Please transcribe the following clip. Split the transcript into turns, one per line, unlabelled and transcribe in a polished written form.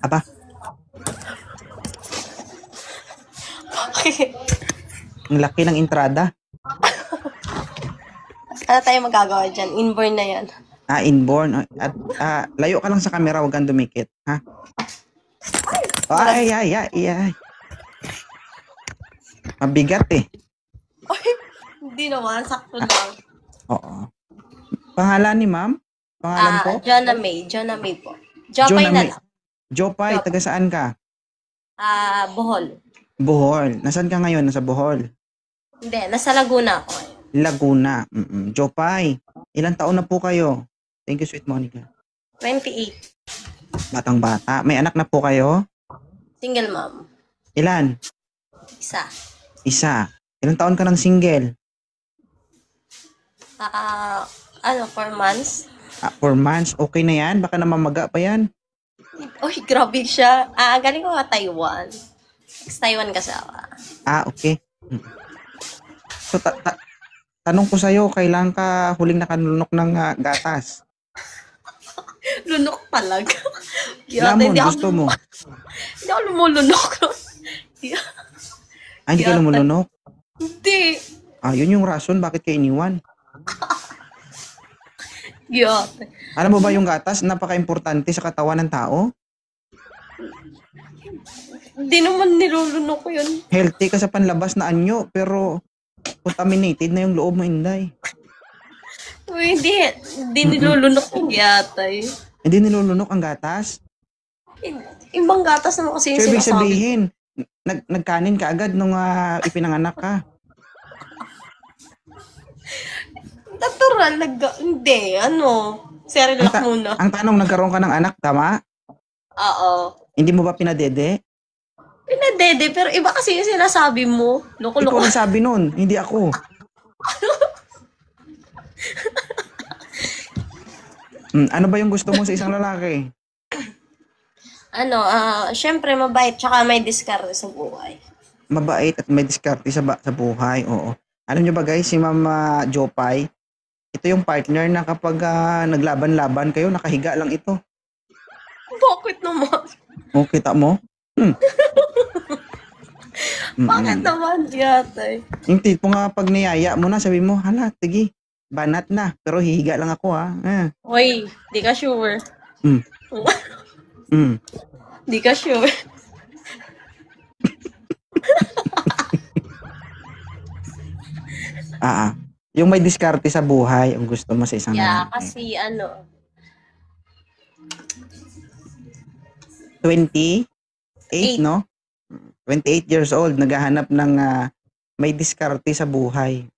Aba,
Okay.
ang laki ng entrada.
Ano tayo magagawa dyan? Inborn na yan.
Inborn. At layo ka lang sa camera, huwag kang dumikit. Ha? Ay. Mabigat eh.
Ay, hindi naman. Sakto lang.
Oo. Pangalan ni ma'am? Pangalan po?
Jonah May. Jonah May po. Jopay na
May.
lang.
Jopay,
Jopay.
taga saan ka?
Bohol.
Bohol. Nasaan ka ngayon? Nasa Bohol.
Hindi, nasa Laguna ako.
Laguna. Jopay, ilang taon na po kayo? Thank you, Sweet Monica.
28.
Batang bata. May anak na po kayo?
Single mom.
Ilan?
Isa.
Ilang taon ka ng single?
4 months.
4 months. Okay na yan? Baka namamaga pa yan.
Uy, grabe siya. Galing ko nga Taiwan. Taiwan kasama.
Okay. So, tanong ko sa'yo, kailan ka huling nakanunok ng gatas?
Lunok talaga.
Lamon, gusto mo?
Hindi ako lumulunok.
Hindi ka lumulunok?
Hindi.
Yun yung rason bakit ka iniwan.
Yote.
Alam mo ba yung gatas, napaka-importante sa katawan ng tao?
Hindi naman nilulunok ko yun.
Healthy ka sa panlabas na anyo, pero contaminated na yung loob mo, Inday.
Uy, hindi nilulunok yung yatay.
Hindi nilulunok ang gatas?
Ibang gatas naman kasi yung
So, ibig
sinasabi.
sabihin, nagkanin ka agad nung ipinanganak ka.
Natural, hindi, Cerelac muna.
Ang tanong, nagkaroon ka ng anak, tama?
Oo.
Hindi mo ba pinadede?
Pinadede, pero iba kasi yung sinasabi mo.
Ikaw
Loko-loko.
ang sabi nun, hindi ako. Ano ba yung gusto mo sa isang lalaki?
Syempre mabait, tsaka may diskarte sa buhay.
Mabait at may diskarte sa buhay, oo. Alam nyo ba guys, si Mama Jopay, ito yung partner na kapag naglaban-laban kayo, nakahiga lang ito.
Bakit naman?
Kita mo?
Bakit naman yatay?
Yung tipo nga pag niyaya mo na, sabi mo, hala, sige, banat na. Pero hihiga lang ako
Uy, di ka sure. Di ka sure.
Yung may diskarte sa buhay, ang gusto mo sa isang lalaki.
Kasi
28, no? 28 years old, naghahanap ng may diskarte sa buhay.